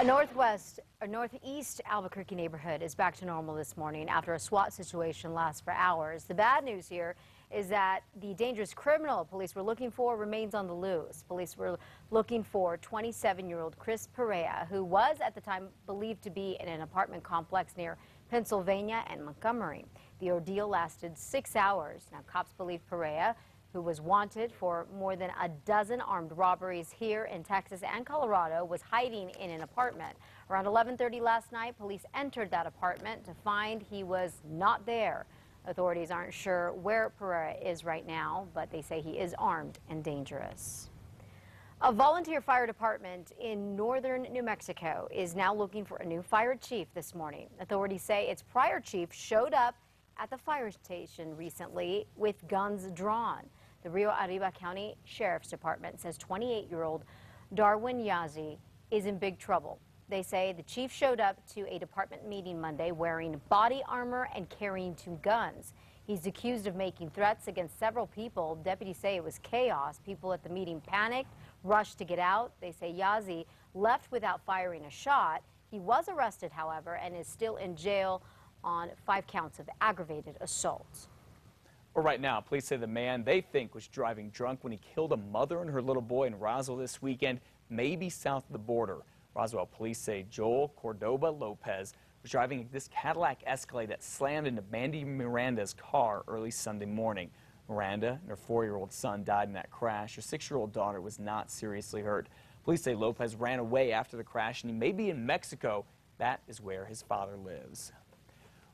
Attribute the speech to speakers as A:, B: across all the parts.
A: A northeast Albuquerque neighborhood is back to normal this morning after a SWAT situation lasts for hours. The bad news here is that the dangerous criminal police were looking for remains on the loose. Police were looking for 27-year-old Chris Perea, who was at the time believed to be in an apartment complex near Pennsylvania and Montgomery. The ordeal lasted 6 hours. Now, cops believe Perea, who was wanted for more than a dozen armed robberies here in Texas and Colorado, was hiding in an apartment. Around 11:30 last night, police entered that apartment to find he was not there. Authorities aren't sure where Perea is right now, but they say he is armed and dangerous. A volunteer fire department in northern New Mexico is now looking for a new fire chief this morning. Authorities say its prior chief showed up at the fire station recently with guns drawn. The Rio Arriba County Sheriff's Department says 28-year-old Darwin Yazzie is in big trouble. They say the chief showed up to a department meeting Monday wearing body armor and carrying 2 guns. He's accused of making threats against several people. Deputies say it was chaos. People at the meeting panicked, rushed to get out. They say Yazzie left without firing a shot. He was arrested, however, and is still in jail on 5 counts of aggravated assault.
B: Well, right now, police say the man they think was driving drunk when he killed a mother and her little boy in Roswell this weekend, maybe south of the border. Roswell police say Joel Cordoba Lopez was driving this Cadillac Escalade that slammed into Mandy Miranda's car early Sunday morning. Miranda and her 4-year-old son died in that crash. Her 6-year-old daughter was not seriously hurt. Police say Lopez ran away after the crash and he may be in Mexico. That is where his father lives.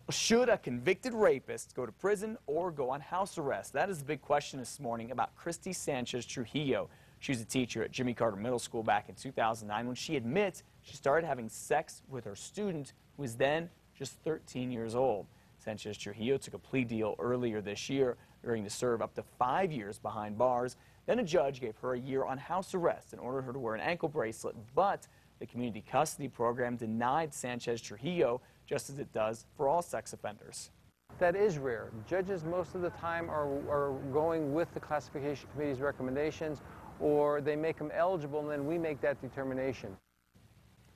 B: Should a convicted rapist go to prison or go on house arrest? That is the big question this morning about Christy Sanchez Trujillo. She was a teacher at Jimmy Carter Middle School back in 2009 when she admits she started having sex with her student who was then just 13 years old. Sanchez Trujillo took a plea deal earlier this year, agreeing to serve up to 5 years behind bars. Then a judge gave her a year on house arrest and ordered her to wear an ankle bracelet, but the community custody program denied Sanchez Trujillo, just as it does for all sex offenders.
C: That is rare. Judges most of the time are going with the classification committee's recommendations, or they make them eligible and then we make that determination.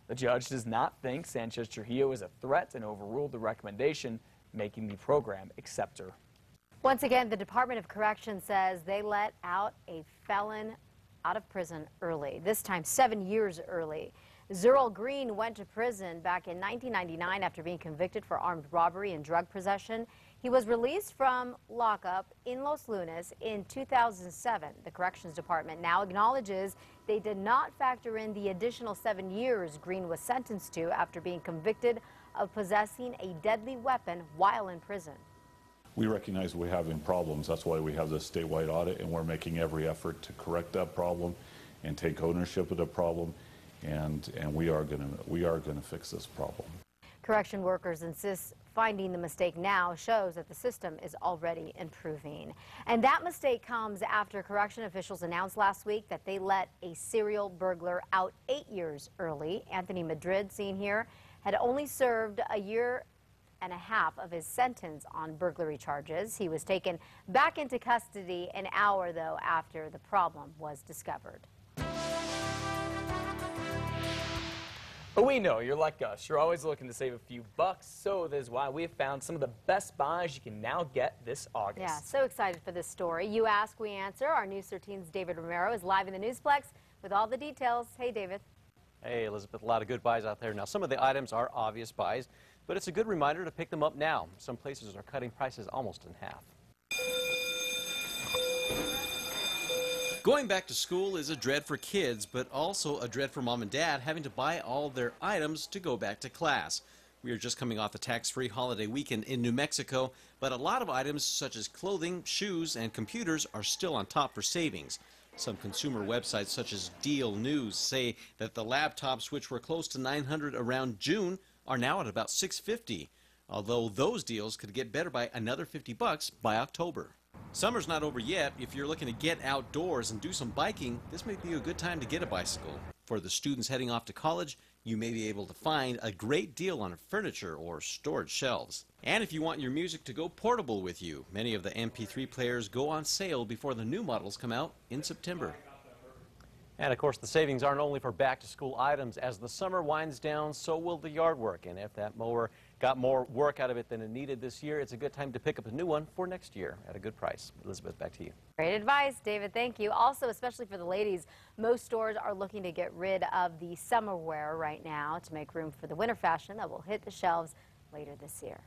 B: The judge does not think Sanchez Trujillo is a threat and overruled the recommendation, making the program accept her.
A: Once again, the Department of Corrections says they let out a felon out of prison early, this time 7 years early. Zerrell Green went to prison back in 1999 after being convicted for armed robbery and drug possession. He was released from lockup in Los Lunas in 2007. The Corrections Department now acknowledges they did not factor in the additional 7 years Green was sentenced to after being convicted of possessing a deadly weapon while in prison.
D: We recognize we're having problems. That's why we have this statewide audit, and we're making every effort to correct that problem and take ownership of the problem. And we are gonna fix this problem.
A: Correction workers insist finding the mistake now shows that the system is already improving. And that mistake comes after correction officials announced last week that they let a serial burglar out 8 years early. Anthony Madrid, seen here, had only served a year and a half of his sentence on burglary charges. He was taken back into custody an hour, though, after the problem was discovered.
B: But we know you're like us. You're always looking to save a few bucks, so that is why we have found some of the best buys you can now get this August.
A: Yeah, so excited for this story. You ask, we answer. Our News 13's David Romero is live in the Newsplex with all the details. Hey, David.
E: Hey, Elizabeth, a lot of good buys out there. Now, some of the items are obvious buys, but it's a good reminder to pick them up now. Some places are cutting prices almost in half. Going back to school is a dread for kids, but also a dread for mom and dad having to buy all their items to go back to class. We are just coming off a tax-free holiday weekend in New Mexico, but a lot of items such as clothing, shoes, and computers are still on top for savings. Some consumer websites such as Deal News say that the laptops, which were close to $900 around June, are now at about $650, although those deals could get better by another $50 by October. Summer's not over yet. If you're looking to get outdoors and do some biking, this may be a good time to get a bicycle. For the students heading off to college, you may be able to find a great deal on furniture or storage shelves. And if you want your music to go portable with you, many of the MP3 players go on sale before the new models come out in September.
F: And of course, the savings aren't only for back-to-school items. As the summer winds down, so will the yard work. And if that mower got more work out of it than it needed this year, it's a good time to pick up a new one for next year at a good price. Elizabeth, back to you.
A: Great advice, David. Thank you. Also, especially for the ladies, most stores are looking to get rid of the summer wear right now to make room for the winter fashion that will hit the shelves later this year.